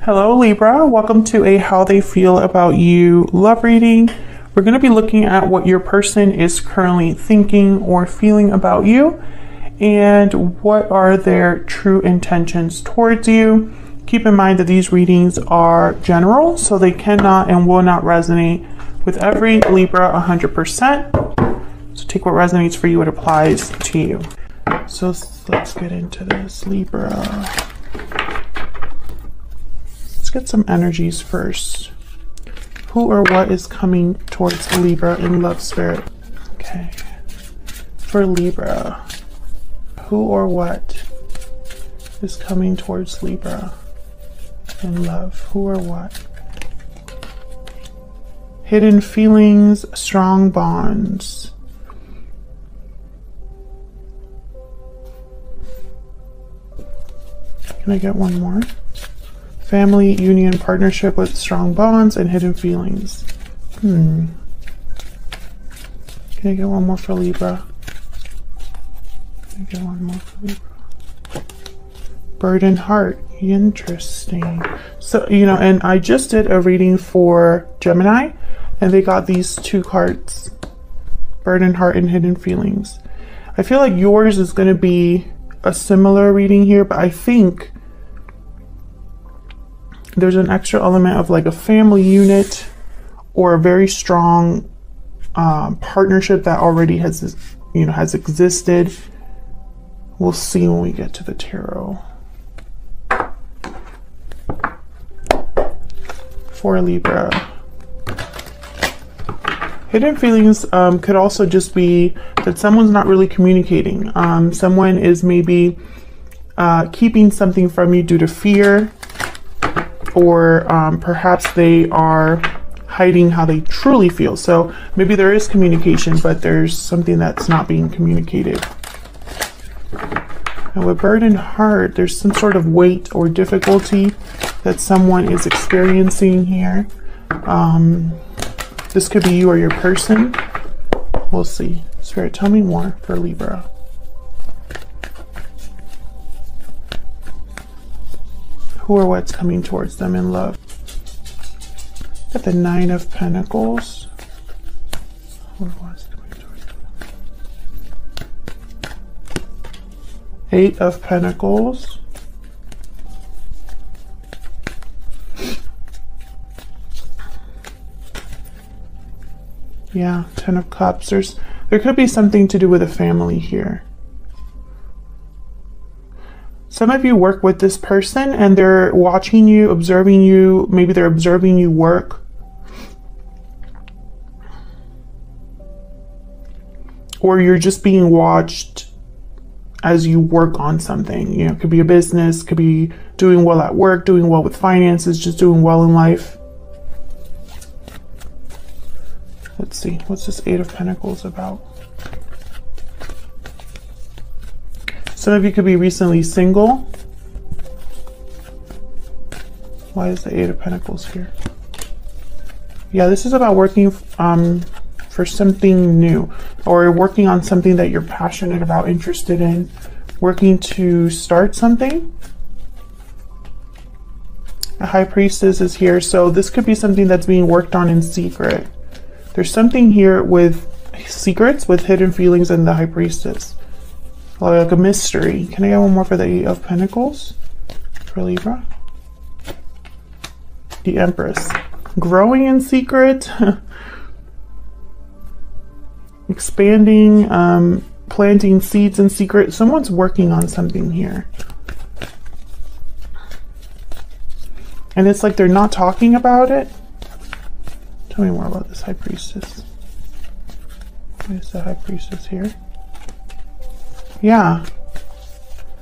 Hello Libra, welcome to a how they feel about you love reading. We're going to be looking at what your person is currently thinking or feeling about you and what are their true intentions towards you. Keep in mind that these readings are general, so they cannot and will not resonate with every Libra 100%. So take what resonates for you, it applies to you. So let's get into this, Libra. Let's get some energies first. Who or what is coming towards Libra in love spirit? Okay. For Libra, who or what is coming towards Libra in love? Who or what? Hidden feelings, strong bonds. Can I get one more? Family, union, partnership with strong bonds and hidden feelings. Can I get one more for Libra? Can I get one more for Libra? Burden heart. Interesting. So, and I just did a reading for Gemini and they got these two cards. Burden heart and hidden feelings. I feel like yours is going to be a similar reading here, but I think there's an extra element of like a family unit or a very strong partnership that already has existed. We'll see when we get to the tarot. For Libra, hidden feelings could also just be that someone's not really communicating. Someone is maybe keeping something from you due to fear, or perhaps they are hiding how they truly feel. So maybe there is communication, but there's something that's not being communicated. And with burdened heart, there's some sort of weight or difficulty that someone is experiencing here. This could be you or your person. We'll see. Spirit, tell me more for Libra. Who or what's coming towards them in love? Got the 9 of Pentacles. Who or what's coming towards them? 8 of Pentacles. Yeah, 10 of Cups. There could be something to do with a family here. Some of you work with this person and they're watching you, observing you. Maybe they're observing you work. Or you're just being watched as you work on something. It could be a business, could be doing well at work, doing well with finances, just doing well in life. Let's see, what's this 8 of Pentacles about? Some of you could be recently single. Why is the 8 of Pentacles here? Yeah, this is about working for something new, or working on something that you're passionate about, interested in, working to start something. A High Priestess is here, so this could be something that's being worked on in secret. There's something here with secrets, with hidden feelings, and the High Priestess. Like a mystery. Can I get one more for the 8 of Pentacles? For Libra? The Empress. Growing in secret. Expanding, planting seeds in secret. Someone's working on something here. And it's like they're not talking about it. Tell me more about this High Priestess. There's the High Priestess here. Yeah.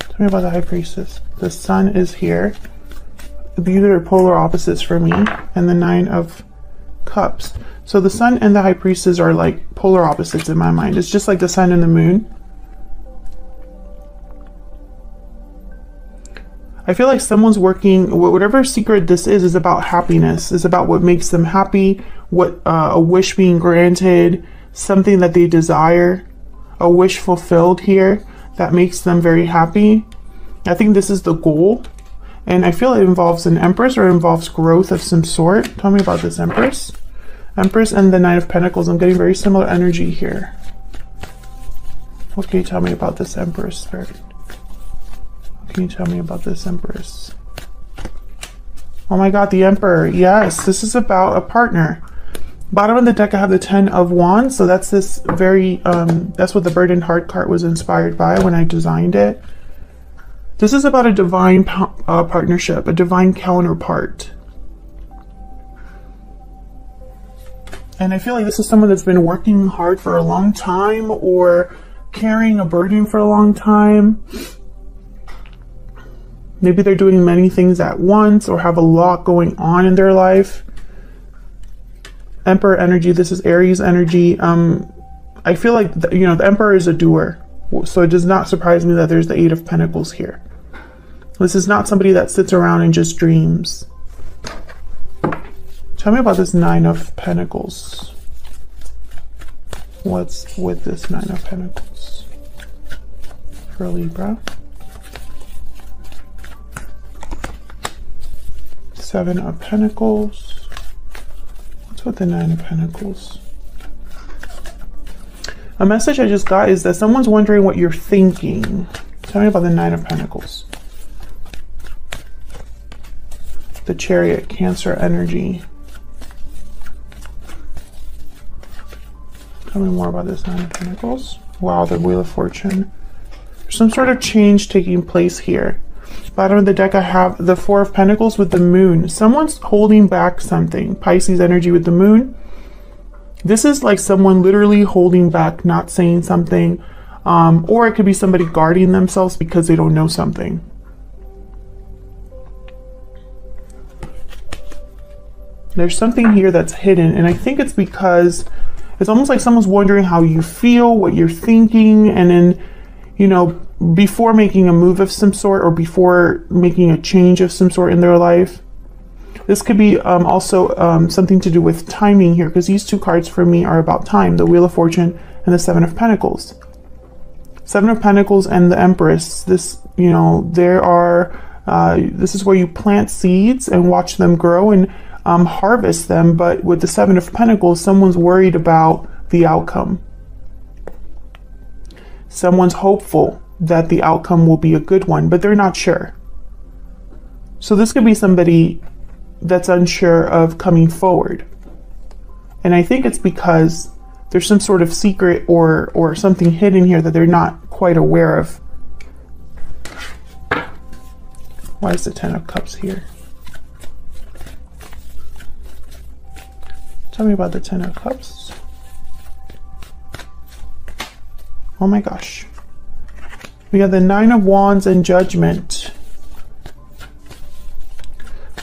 Tell me about the High Priestess. The Sun is here. These are polar opposites for me. And the 9 of Cups. So the Sun and the High Priestess are like polar opposites in my mind. It's just like the Sun and the Moon. I feel like someone's working, whatever secret this is about happiness. Is about what makes them happy, what a wish being granted, something that they desire, a wish fulfilled here that makes them very happy. I think this is the goal. And I feel it involves an Empress or involves growth of some sort. Tell me about this Empress. Empress and the Nine of Pentacles. I'm getting very similar energy here. What can you tell me about this Empress, Spirit? What can you tell me about this Empress? Oh my God, the Emperor. Yes, this is about a partner. Bottom of the deck, I have the 10 of Wands. So that's this very, that's what the Burdened Heart card was inspired by when I designed it. This is about a divine partnership, a divine counterpart. And I feel like this is someone that's been working hard for a long time or carrying a burden for a long time. Maybe they're doing many things at once or have a lot going on in their life. Emperor energy, this is Aries energy. I feel like, the Emperor is a doer. So it does not surprise me that there's the 8 of Pentacles here. This is not somebody that sits around and just dreams. Tell me about this 9 of Pentacles. What's with this 9 of Pentacles for Libra? 7 of Pentacles. What's with the 9 of Pentacles? A message I just got is that someone's wondering what you're thinking. Tell me about the 9 of Pentacles. The Chariot, Cancer energy. Tell me more about this 9 of Pentacles. Wow, the Wheel of Fortune. There's some sort of change taking place here. Bottom of the deck, I have the 4 of Pentacles with the Moon. Someone's holding back something. Pisces energy with the Moon. This is like someone literally holding back, not saying something. Or it could be somebody guarding themselves because they don't know something. There's something here that's hidden. And I think it's because it's almost like someone's wondering how you feel, what you're thinking. And then, before making a move of some sort or before making a change of some sort in their life. This could be also something to do with timing here, because these two cards for me are about time, the Wheel of Fortune and the 7 of Pentacles. 7 of Pentacles and the Empress, this, this is where you plant seeds and watch them grow and harvest them. But with the 7 of Pentacles, someone's worried about the outcome. Someone's hopeful that the outcome will be a good one, but they're not sure. So this could be somebody that's unsure of coming forward. And I think it's because there's some sort of secret or something hidden here that they're not quite aware of. Why is the 10 of Cups here? Tell me about the 10 of Cups. Oh my gosh. We have the 9 of Wands and Judgment.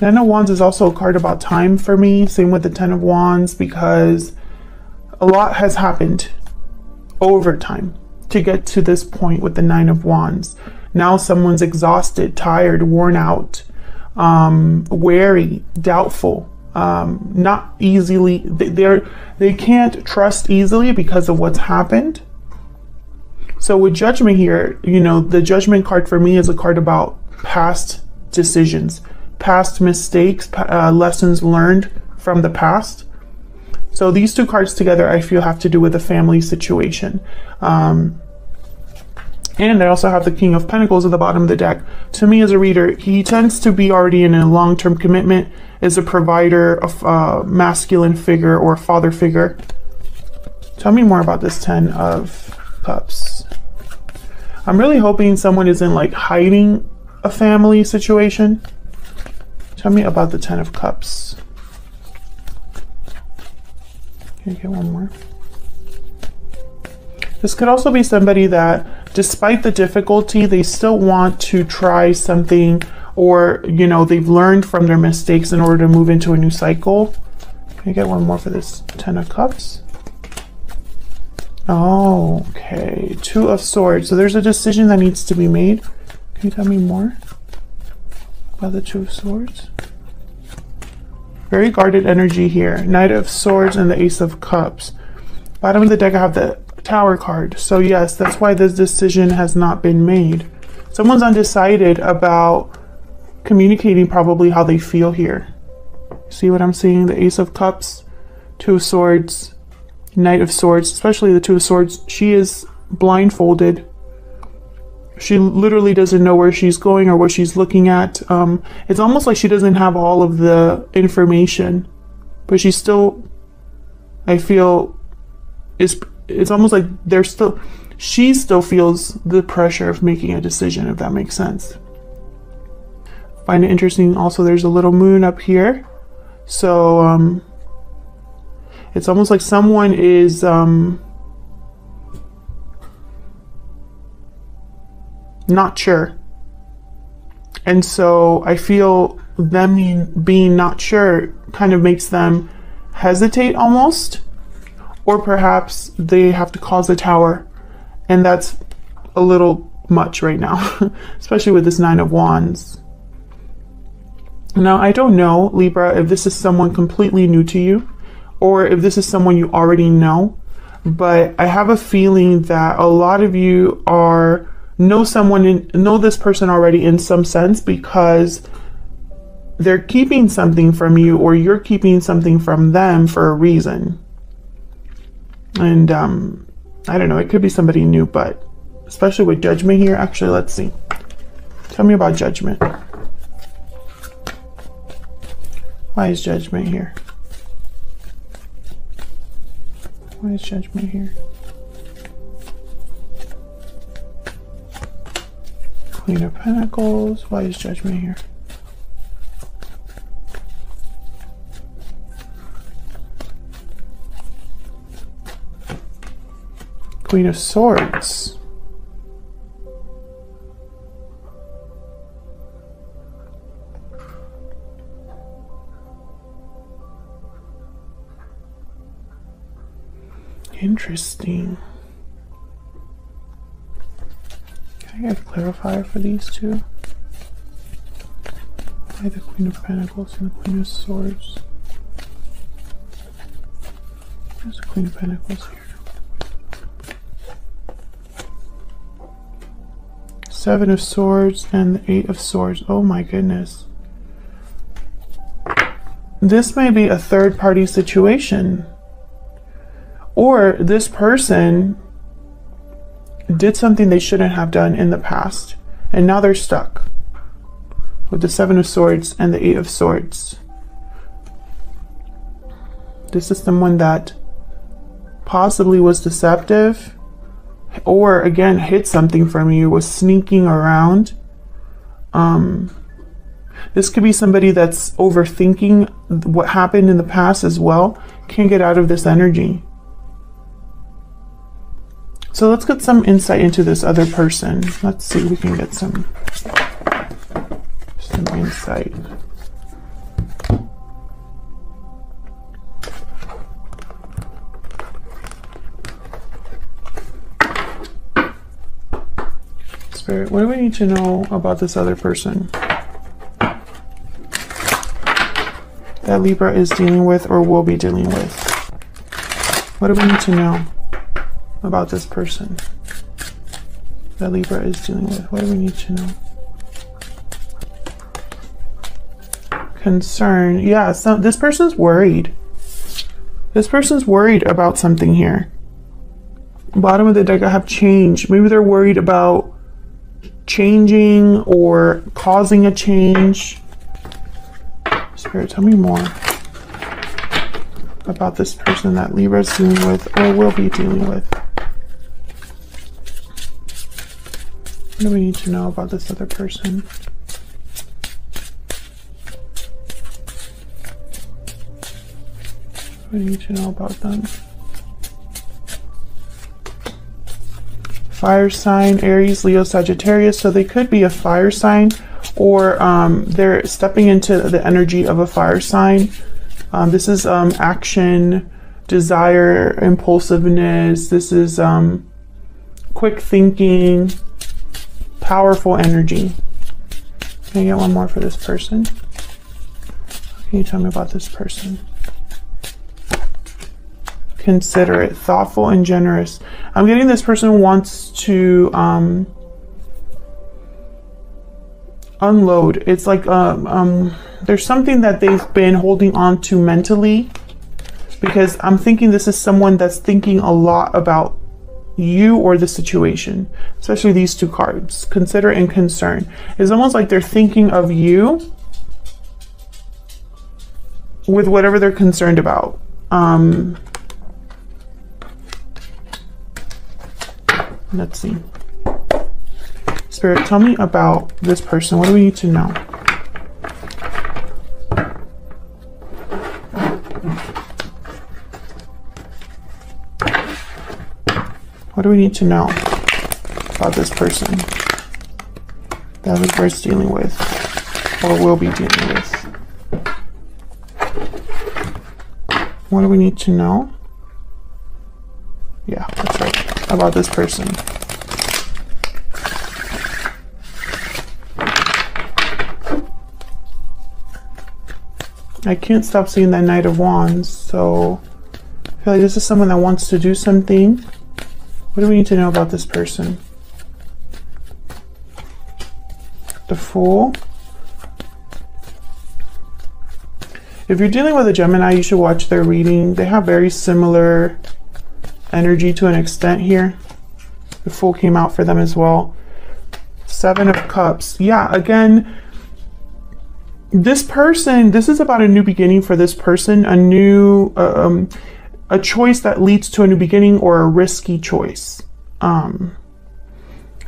9 of Wands is also a card about time for me. Same with the 10 of Wands, because a lot has happened over time to get to this point with the 9 of Wands. Now someone's exhausted, tired, worn out, wary, doubtful, not easily. They can't trust easily because of what's happened. So with Judgment here, the Judgment card for me is a card about past decisions, past mistakes, lessons learned from the past. So these two cards together, I feel, have to do with a family situation. And I also have the King of Pentacles at the bottom of the deck. To me as a reader, he tends to be already in a long-term commitment, is a provider, of masculine figure or father figure. Tell me more about this 10 of Cups. I'm really hoping someone isn't like hiding a family situation. Tell me about the 10 of Cups. Can you get one more? This could also be somebody that, despite the difficulty, they still want to try something, or, they've learned from their mistakes in order to move into a new cycle. Can you get one more for this 10 of Cups? Oh, okay. 2 of Swords. So there's a decision that needs to be made. Can you tell me more about the 2 of Swords? Very guarded energy here. Knight of Swords and the Ace of Cups. Bottom of the deck, I have the Tower card. So yes, that's why this decision has not been made. Someone's undecided about communicating probably how they feel here. See what I'm seeing? The Ace of Cups, Two of Swords, Knight of Swords, especially the Two of Swords. She is blindfolded. She literally doesn't know where she's going or what she's looking at. It's almost like she doesn't have all of the information, but she's still, I feel, it's almost like she still feels the pressure of making a decision, if that makes sense. Find it interesting also, there's a little moon up here. So it's almost like someone is not sure. And so I feel them being not sure kind of makes them hesitate almost. Or perhaps they have to cause a tower. And that's a little much right now, especially with this Nine of Wands. Now, I don't know, Libra, if this is someone completely new to you or if this is someone you already know, but I have a feeling that a lot of you know this person already in some sense, because they're keeping something from you or you're keeping something from them for a reason. And I don't know, it could be somebody new, but especially with Judgment here. Actually, let's see. Tell me about Judgment. Why is Judgment here? Why is Judgment here? Queen of Pentacles. Why is Judgment here? Queen of Swords. Interesting. Can I get a clarifier for these two? Why the Queen of Pentacles and the Queen of Swords? There's the Queen of Pentacles here. Seven of Swords and the Eight of Swords. Oh my goodness. This may be a third-party situation. Or this person did something they shouldn't have done in the past, and now they're stuck with the Seven of Swords and the Eight of Swords. This is someone that possibly was deceptive, or again hid something from you, was sneaking around. This could be somebody that's overthinking what happened in the past as well. Can't get out of this energy. So let's get some insight into this other person. Let's see if we can get some insight. Spirit, what do we need to know about this other person that Libra is dealing with or will be dealing with? What do we need to know about this person that Libra is dealing with? What do we need to know? Concern. Yeah, so this person's worried. This person's worried about something here. Bottom of the deck, I have change. Maybe they're worried about changing or causing a change. Spirit, tell me more about this person that Libra is dealing with or will be dealing with. What do we need to know about this other person? What do we need to know about them? Fire sign, Aries, Leo, Sagittarius. So they could be a fire sign, or they're stepping into the energy of a fire sign. This is action, desire, impulsiveness. This is quick thinking, powerful energy. Can I get one more for this person? Can you tell me about this person? Considerate, thoughtful, and generous. I'm getting this person wants to unload. It's like there's something that they've been holding on to mentally, because I'm thinking this is someone that's thinking a lot about you or the situation, especially these two cards, consider and concern. It's almost like they're thinking of you with whatever they're concerned about. Let's see. Spirit, tell me about this person. What do we need to know? What do we need to know about this person that Libra's dealing with or will be dealing with? What do we need to know? Yeah, that's right. About this person. I can't stop seeing that Knight of Wands, so I feel like this is someone that wants to do something. What do we need to know about this person? The Fool. If you're dealing with a Gemini, you should watch their reading. They have very similar energy to an extent here. The Fool came out for them as well. Seven of Cups. Yeah, again, this person, this is about a new beginning for this person, a new, a choice that leads to a new beginning or a risky choice.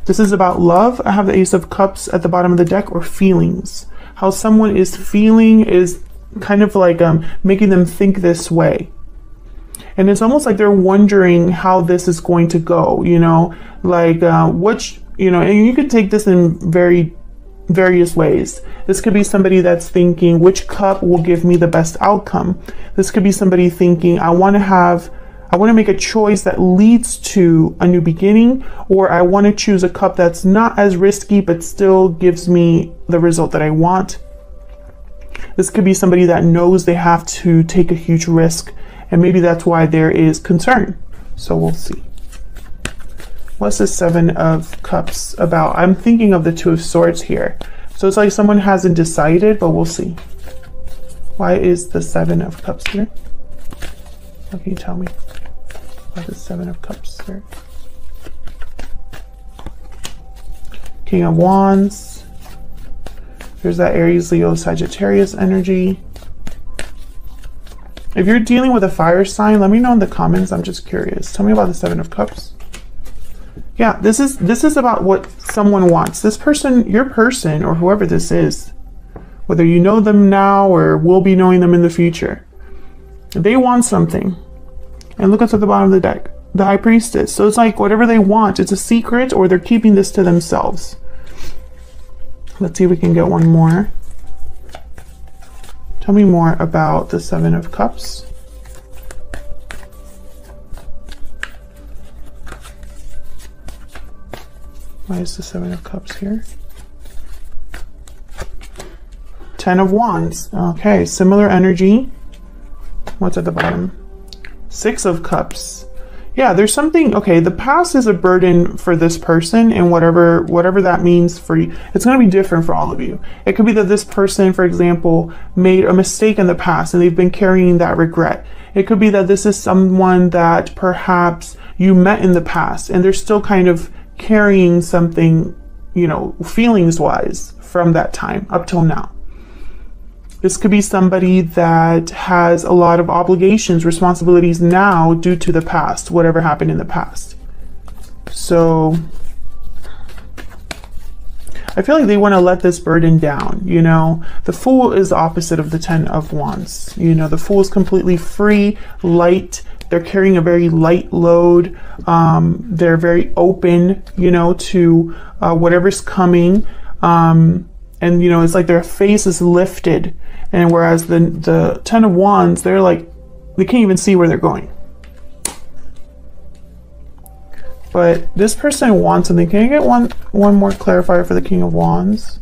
This is about love. I have the Ace of Cups at the bottom of the deck, or feelings. How someone is feeling is kind of like making them think this way. And it's almost like they're wondering how this is going to go, you know, like which, you know, and you could take this in various ways. This could be somebody that's thinking, which cup will give me the best outcome? This could be somebody thinking, I want to make a choice that leads to a new beginning, or I want to choose a cup that's not as risky but still gives me the result that I want. This could be somebody that knows they have to take a huge risk, and maybe that's why there is concern. So we'll see. What's the Seven of Cups about? I'm thinking of the Two of Swords here. So it's like someone hasn't decided, but we'll see. Why is the Seven of Cups here? What can you tell me about the Seven of Cups here? King of Wands. There's that Aries, Leo, Sagittarius energy. If you're dealing with a fire sign, let me know in the comments. I'm just curious. Tell me about the Seven of Cups. Yeah, this is about what someone wants. This person, your person, or whoever this is, whether you know them now or will be knowing them in the future, they want something. And look what's at the bottom of the deck, the High Priestess. So it's like whatever they want, it's a secret, or they're keeping this to themselves. Let's see if we can get one more. Tell me more about the Seven of Cups. Why is the Seven of Cups here? Ten of Wands. Okay, similar energy. What's at the bottom? Six of Cups. Yeah, there's something, okay, the past is a burden for this person, and whatever that means for you, it's going to be different for all of you. It could be that this person, for example, made a mistake in the past and they've been carrying that regret. It could be that this is someone that perhaps you met in the past and they're still kind of carrying something, you know, feelings wise from that time up till now. This could be somebody that has a lot of obligations, responsibilities now due to the past, whatever happened in the past. So I feel like they want to let this burden down, you know. The Fool is the opposite of the Ten of Wands. You know, the Fool is completely free, light. They're carrying a very light load. They're very open, you know, to whatever's coming. And, you know, it's like their face is lifted. And whereas the Ten of Wands, they're like, they can't even see where they're going. But this person wants something. Can I get one more clarifier for the King of Wands?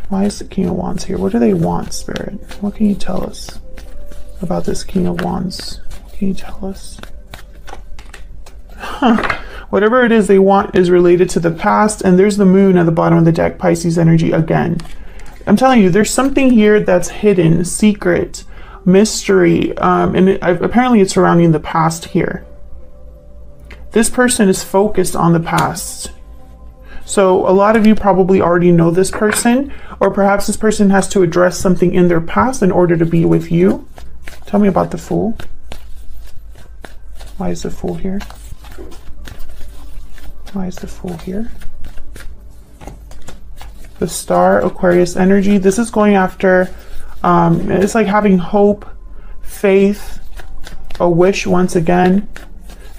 Why is the King of Wands here? What do they want, Spirit? What can you tell us about this King of Wands? What can you tell us? Whatever it is they want is related to the past. And there's the moon at the bottom of the deck, Pisces energy again. I'm telling you, there's something here that's hidden, secret, mystery, and apparently it's surrounding the past here. This person is focused on the past. So a lot of you probably already know this person, or perhaps this person has to address something in their past in order to be with you. Tell me about the Fool. Why is the Fool here? Why is the Fool here? The Star, Aquarius energy. This is going after, it's like having hope, faith, a wish once again.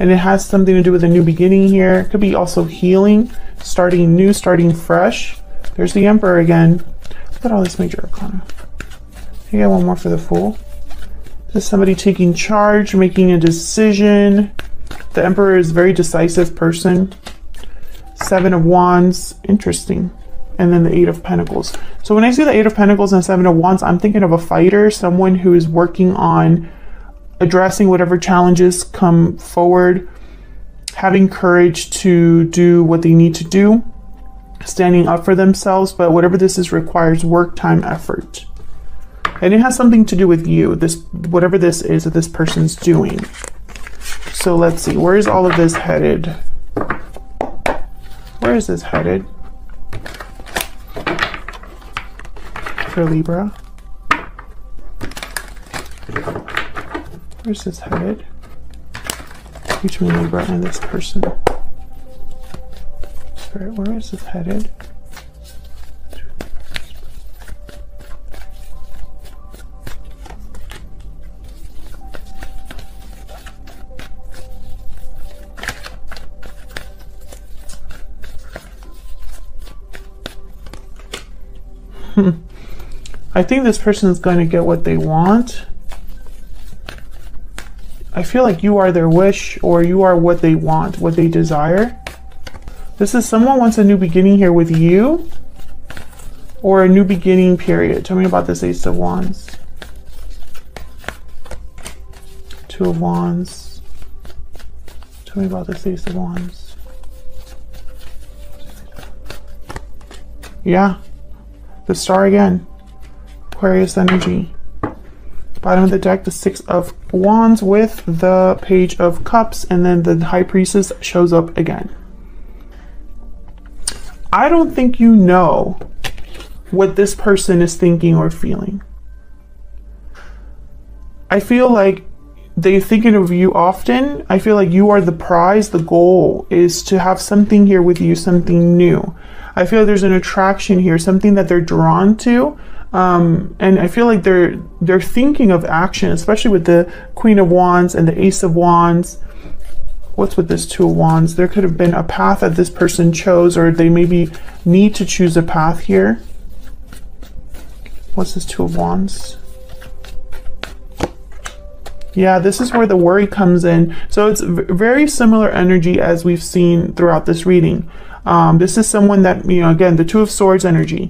And it has something to do with a new beginning here. It could be also healing, starting new, starting fresh. There's the Emperor again. Look at all this major arcana. You got one more for the Fool. This is somebody taking charge, making a decision. The Emperor is a very decisive person. 7 of Wands. Interesting. And then the 8 of Pentacles. So when I see the 8 of Pentacles and 7 of Wands, I'm thinking of a fighter, someone who is working on addressing whatever challenges come forward, having courage to do what they need to do, standing up for themselves, but whatever this is requires work, time, effort. And it has something to do with you, this, whatever this is that this person's doing. So let's see, where is all of this headed? Where is this headed? For Libra. Where's this headed? Between Libra and this person. Spirit, where is this headed? I think this person is going to get what they want. I feel like you are their wish, or you are what they want, what they desire. This is someone wants a new beginning here with you, or a new beginning period. Tell me about this Ace of Wands. 2 of Wands. Tell me about this Ace of Wands. Yeah. The Star again. Aquarius energy. Bottom of the deck, the 6 of Wands with the Page of Cups, and then the High Priestess shows up again. I don't think you know what this person is thinking or feeling. I feel like they're thinking of you often. I feel like you are the prize. The goal is to have something here with you, something new. I feel there's an attraction here, something that they're drawn to. And I feel like they're thinking of action, especially with the Queen of Wands and the Ace of Wands. What's with this 2 of Wands? There could have been a path that this person chose, or they maybe need to choose a path here. What's this 2 of Wands? Yeah, this is where the worry comes in. So it's very similar energy as we've seen throughout this reading. This is someone that, you know, again, the 2 of Swords energy.